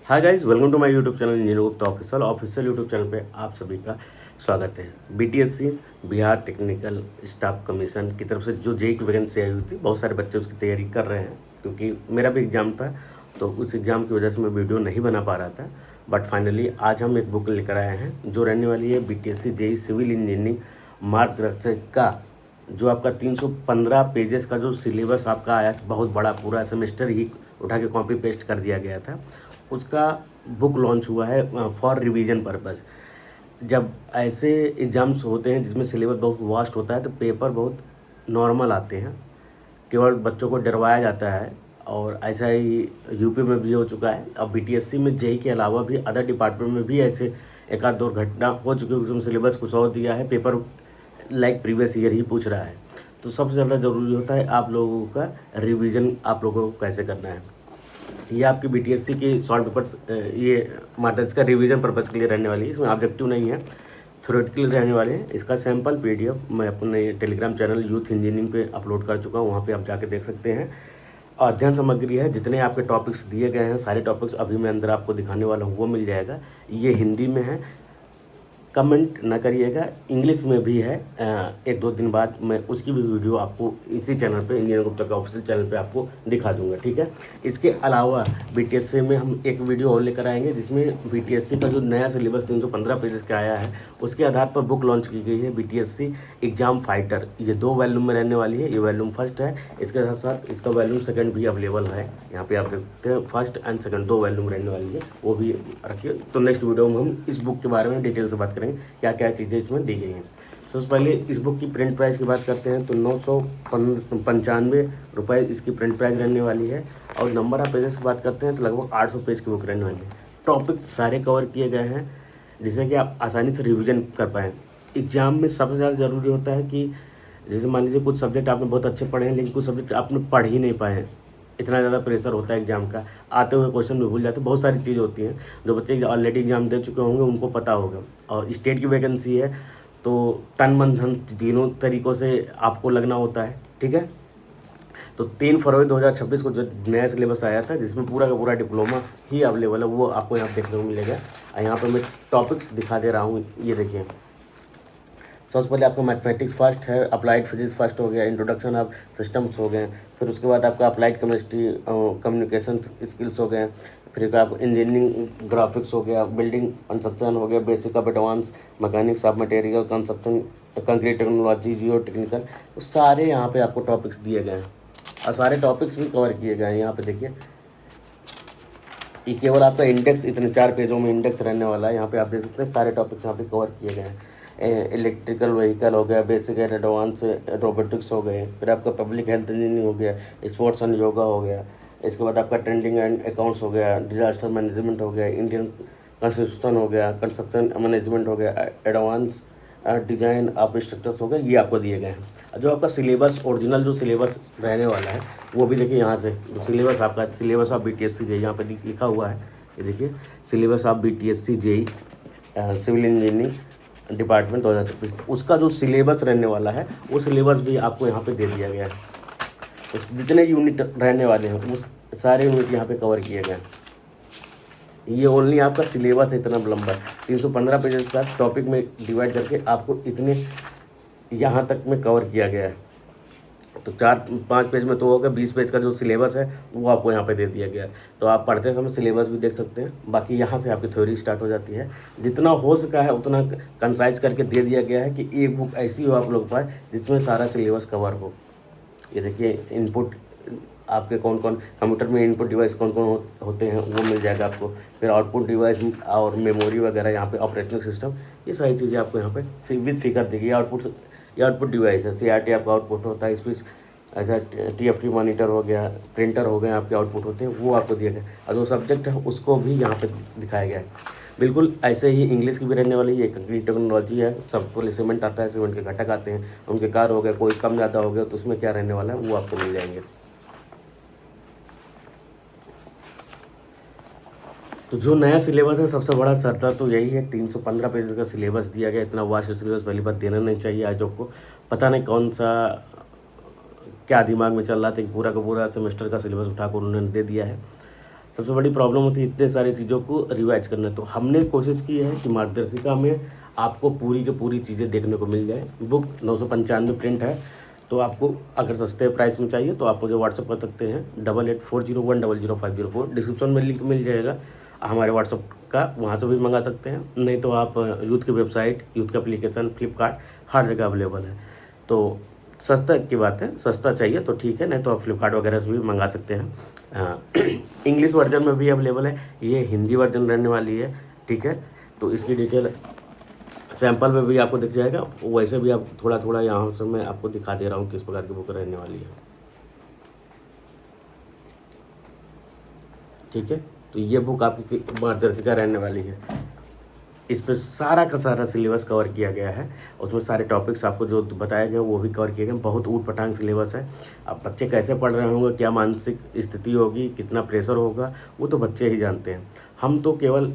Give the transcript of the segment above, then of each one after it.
Hi guys, welcome to my YouTube channel engineer Gupta official YouTube channel पे आप सभी का स्वागत है। BTSC Bihar technical staff commission की तरफ से जो जेई की वैकेंसी आई हुई थी, बहुत सारे बच्चे उसकी तैयारी कर रहे हैं क्योंकि मेरा भी एग्ज़ाम था, तो उस एग्ज़ाम की वजह से मैं वीडियो नहीं बना पा रहा था। बट फाइनली आज हम एक बुक लेकर आए हैं जो रहने वाली है बीटीएससी जेई सिविल इंजीनियरिंग मार्गदर्शिका, जो आपका 315 पेजेस का जो सिलेबस आपका आया था, बहुत बड़ा पूरा सेमेस्टर ही उठा के कॉपी पेस्ट कर दिया गया था। उसका बुक लॉन्च हुआ है फॉर रिवीजन पर्पज़। जब ऐसे एग्ज़ाम्स होते हैं जिसमें सिलेबस बहुत वास्ट होता है तो पेपर बहुत नॉर्मल आते हैं, केवल बच्चों को डरवाया जाता है। और ऐसा ही यूपी में भी हो चुका है। अब बीटीएससी में जेई के अलावा भी अदर डिपार्टमेंट में भी ऐसे एक आध दो घटना हो चुकी है, उसमें सिलेबस कुछ और दिया है, पेपर लाइक प्रीवियस ईयर ही पूछ रहा है। तो सबसे ज़्यादा ज़रूरी होता है आप लोगों का रिवीजन, आप लोगों को कैसे करना है। ये आपकी बीटीएससी की सॉल्व पेपर्स ये मार्क्स का रिवीजन पर्पज़ के लिए रहने वाली है, इसमें ऑब्जेक्टिव नहीं है, थ्योरेटिकल रहने वाले हैं। इसका सैम्पल पीडीएफ मैं अपने टेलीग्राम चैनल यूथ इंजीनियरिंग पे अपलोड कर चुका हूँ, वहाँ पे आप जाके देख सकते हैं। अध्ययन सामग्री है, जितने आपके टॉपिक्स दिए गए हैं सारे टॉपिक्स अभी मैं अंदर आपको दिखाने वाला हूँ वो मिल जाएगा। ये हिंदी में है, कमेंट ना करिएगा, इंग्लिश में भी है। एक दो दिन बाद मैं उसकी भी वीडियो आपको इसी चैनल पे इंजीनियर गुप्ता का ऑफिशियल चैनल पे आपको दिखा दूंगा, ठीक है। इसके अलावा बीटीएससी में हम एक वीडियो और लेकर आएंगे जिसमें बीटीएससी का जो नया सिलेबस 315 पेजेस का आया है उसके आधार पर बुक लॉन्च की गई है, बीटीएससी एग्जाम फाइटर। ये 2 वॉल्यूम में रहने वाली है, ये वॉल्यूम फर्स्ट है, इसके साथ साथ इसका वॉल्यूम सेकंड भी अवेलेबल है। यहाँ पे आप देख सकते हैं, फर्स्ट एंड सेकंड 2 वॉल्यूम रहने वाली है, वो भी रखिए। तो नेक्स्ट वीडियो में हम इस बुक के बारे में डिटेल से बात करेंगे, क्या क्या चीज़ें इसमें दी गई हैं। सबसे पहले इस बुक की प्रिंट प्राइस की बात करते हैं तो 995 रुपये इसकी प्रिंट प्राइस रहने वाली है। और नंबर ऑफ पेजेस की बात करते हैं तो लगभग 800 पेज की बुक रहने वाली है। टॉपिक सारे कवर किए गए हैं जिससे कि आप आसानी से रिविजन कर पाएँ। एग्ज़ाम में सबसे ज़्यादा ज़रूरी होता है कि जैसे मान लीजिए कुछ सब्जेक्ट आपने बहुत अच्छे पढ़े हैं लेकिन कुछ सब्जेक्ट आपने पढ़ ही नहीं पाए हैं, इतना ज़्यादा प्रेशर होता है एग्ज़ाम का, आते हुए क्वेश्चन भी भूल जाते हैं। बहुत सारी चीज़ होती हैं जो बच्चे ऑलरेडी एग्ज़ाम दे चुके होंगे उनको पता होगा। और स्टेट की वैकेंसी है तो तन मन धन तीनों तरीक़ों से आपको लगना होता है, ठीक है। तो 3 फरवरी 2026 को जो नया सिलेबस आया था जिसमें पूरा का पूरा डिप्लोमा ही अवेलेबल है, वो आपको यहाँ देखने को मिलेगा। यहाँ पर मैं टॉपिक्स दिखा दे रहा हूँ, ये देखिए। सबसे पहले आपका मैथमेटिक्स फर्स्ट है, अप्लाइड फिजिक्स फर्स्ट हो गया, इंट्रोडक्शन ऑफ सिस्टम्स हो गए, फिर उसके बाद आपका अप्लाइड केमिस्ट्री कम्युनिकेशन स्किल्स हो गए, फिर आप इंजीनियरिंग ग्राफिक्स हो गया, बिल्डिंग कंस्ट्रक्शन हो गया, basic of advance mechanics of material construction, concrete technology, Jio technical, सारे यहाँ पे आपको टॉपिक्स दिए गए हैं और सारे टॉपिक्स भी कवर किए गए हैं। यहाँ पे देखिए, ये केवल आपका इंडेक्स, इतने 4 पेजों में इंडेक्स रहने वाला है। यहाँ पे आप देख सकते हैं सारे टॉपिक्स यहाँ पे कवर किए गए हैं। इलेक्ट्रिकल व्हीकल हो गया, बेसिक एंड एडवांस रोबोटिक्स हो गए, फिर आपका पब्लिक हेल्थ इंजीनियरिंग हो गया, स्पोर्ट्स एंड योगा हो गया, इसके बाद आपका ट्रेंडिंग एंड अकाउंट्स हो गया, डिजास्टर मैनेजमेंट हो गया, इंडियन कॉन्स्टिट्यूशन हो गया, कंस्ट्रक्शन मैनेजमेंट हो गया, एडवांस डिजाइन ऑफ स्ट्रक्चर्स हो गए, ये आपको दिए गए हैं। जो आपका सिलेबस ओरिजिनल जो सिलेबस रहने वाला है वो भी देखिए, यहाँ से जो सिलेबस आपका सिलेबस ऑफ बीटीएससी जेई यहाँ पे लिखा हुआ है, ये देखिए, syllabus of BTSC JE civil engineering department 2026, उसका जो सिलेबस रहने वाला है वो सिलेबस भी आपको यहाँ पे दे दिया गया है। तो जितने यूनिट रहने वाले हैं उस सारे यूनिट यहाँ पे कवर किए गए हैं। ये ओनली आपका सिलेबस है, इतना लंबा 315 पेजेस का टॉपिक में डिवाइड करके आपको इतने यहाँ तक में कवर किया गया है। तो 4-5 पेज में तो होगा, 20 पेज का जो सिलेबस है वो आपको यहाँ पे दे दिया गया है। तो आप पढ़ते समय सिलेबस भी देख सकते हैं, बाकी यहाँ से आपकी थ्योरी स्टार्ट हो जाती है। जितना हो सका है उतना कंसाइज करके दे दिया गया है कि एक बुक ऐसी हो आप लोग के पास जिसमें सारा सिलेबस कवर हो। ये देखिए, इनपुट आपके कौन कौन कंप्यूटर में इनपुट डिवाइस कौन कौन होते हैं वो मिल जाएगा आपको, फिर आउटपुट डिवाइस और मेमोरी वगैरह, यहाँ पे ऑपरेटिंग सिस्टम, ये सारी चीज़ें आपको यहाँ पे विद फिगर देखिए। आउटपुट डिवाइस है, सीआरटी आपका आउटपुट होता है, स्पीच अच्छा टीएफटी मॉनिटर हो गया, प्रिंटर हो गए, आपके आउटपुट होते हैं, वो आपको दिया गया। और जो सब्जेक्ट है उसको भी यहाँ पे दिखाया गया है। बिल्कुल ऐसे ही इंग्लिश की भी रहने वाली है, कंक्रीट टेक्नोलॉजी है, सबको सीमेंट आता है, सीमेंट के घटक आते हैं, उनके कार हो गए, कोई कम ज़्यादा हो गया तो उसमें क्या रहने वाला है वो आपको मिल जाएंगे। तो जो नया सिलेबस है सबसे बड़ा सरदार तो यही है, 315 पेज का सिलेबस दिया गया। इतना वास्ट सिलेबस पहली बात देना नहीं चाहिए। आज आपको पता नहीं कौन सा क्या दिमाग में चल रहा था कि पूरा का पूरा सेमेस्टर का सिलेबस उठाकर उन्होंने दे दिया है। सबसे बड़ी प्रॉब्लम होती है इतने सारी चीज़ों को रिवाइज करना। तो हमने कोशिश की है कि मार्गदर्शिका में आपको पूरी की पूरी चीज़ें देखने को मिल जाए। बुक 995 प्रिंट है, तो आपको अगर सस्ते प्राइस में चाहिए तो आप मुझे व्हाट्सअप कर सकते हैं 8840100504। डिस्क्रिप्शन में लिंक मिल जाएगा हमारे व्हाट्सअप का, वहाँ से भी मंगा सकते हैं। नहीं तो आप यूथ की वेबसाइट, यूथ का एप्लीकेशन, फ्लिपकार्ट, हर जगह अवेलेबल है। तो सस्ता की बात है, सस्ता चाहिए तो ठीक है, नहीं तो आप फ्लिपकार्ट वगैरह से भी मंगा सकते हैं। इंग्लिश वर्जन में भी अवेलेबल है, ये हिंदी वर्जन रहने वाली है, ठीक है। तो इसकी डिटेल सैंपल में भी आपको दिख जाएगा, वैसे भी आप थोड़ा थोड़ा यहाँ से मैं आपको दिखा दे रहा हूँ किस प्रकार की बुक रहने वाली है, ठीक है। तो ये बुक आपकी मार्गदर्शिका रहने वाली है। इस पर सारा का सारा सिलेबस कवर किया गया है, उसमें सारे टॉपिक्स आपको जो बताए गए वो भी कवर किए गए। बहुत ऊट पटांग सिलेबस है। अब बच्चे कैसे पढ़ रहे होंगे, क्या मानसिक स्थिति होगी, कितना प्रेशर होगा, वो तो बच्चे ही जानते हैं। हम तो केवल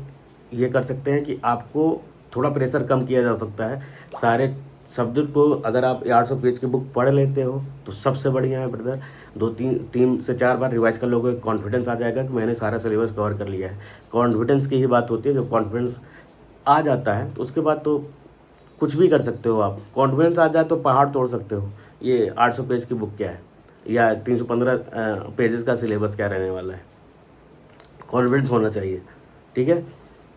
ये कर सकते हैं कि आपको थोड़ा प्रेशर कम किया जा सकता है। सारे सब्जेक्ट को अगर आप 800 पेज की बुक पढ़ लेते हो तो सबसे बढ़िया है ब्रदर। 2-3 से 4 बार रिवाइज कर लोगे, कॉन्फिडेंस आ जाएगा कि मैंने सारा सिलेबस कवर कर लिया है। कॉन्फिडेंस की ही बात होती है, जब कॉन्फिडेंस आ जाता है तो उसके बाद तो कुछ भी कर सकते हो आप। कॉन्फिडेंस आ जाए तो पहाड़ तोड़ सकते हो। ये 800 पेज की बुक क्या है, या 315 पेजेस का सिलेबस क्या रहने वाला है। कॉन्फिडेंस होना चाहिए, ठीक है।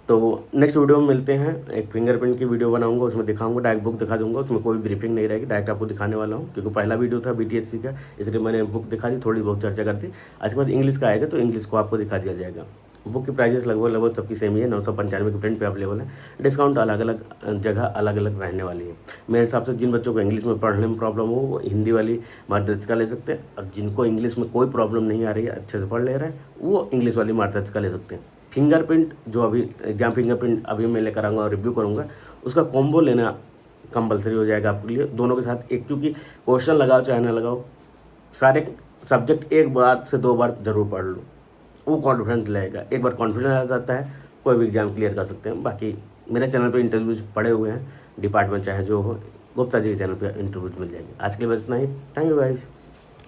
तो नेक्स्ट वीडियो में मिलते हैं। एक फिंगरप्रिंट की वीडियो बनाऊंगा, उसमें दिखाऊंगा, डायरेक्ट बुक दिखा दूंगा, उसमें कोई ब्रीफिंग नहीं रहेगी, डायरेक्ट आपको दिखाने वाला हूँ। क्योंकि पहला वीडियो था बीटीएससी का, इसलिए मैंने बुक दिखा दी, थोड़ी बहुत चर्चा कर दी। आज के बाद इंग्लिश का आएगा तो इंग्लिश को आपको दिखा दिया जाएगा। बुक की प्राइजेस लगभग सबकी सेम ही है, 995 की प्रिंट पे अवेलेबल है। डिस्काउंट अलग अलग जगह अलग अलग रहने वाली है। मेरे हिसाब से जिन बच्चों को इंग्लिश में पढ़ने में प्रॉब्लम हो वो हिंदी वाली मार्गदर्शिका ले सकते हैं, और जिनको इंग्लिश में कोई प्रॉब्लम नहीं आ रही है, अच्छे से पढ़ ले रहे हैं, वो इंग्लिश वाली मार्गदर्शिका ले सकते हैं। फिंगरप्रिंट जो अभी एग्जाम फिंगरप्रिंट अभी मैं लेकर आऊँगा और रिव्यू करूँगा, उसका कॉम्बो लेना कंपलसरी हो जाएगा आपके लिए, दोनों के साथ एक। क्योंकि क्वेश्चन लगाओ चाहे ना लगाओ, सारे सब्जेक्ट एक बार से 2 बार जरूर पढ़ लो, वो कॉन्फिडेंस लगेगा। एक बार कॉन्फिडेंस आ जाता है, कोई भी एग्जाम क्लियर कर सकते हैं। बाकी मेरे चैनल पे इंटरव्यूज पड़े हुए हैं, डिपार्टमेंट चाहे जो हो, गुप्ता जी के चैनल पे इंटरव्यूज मिल जाएंगे। आज के लिए बस इतना ही। Thank you guys.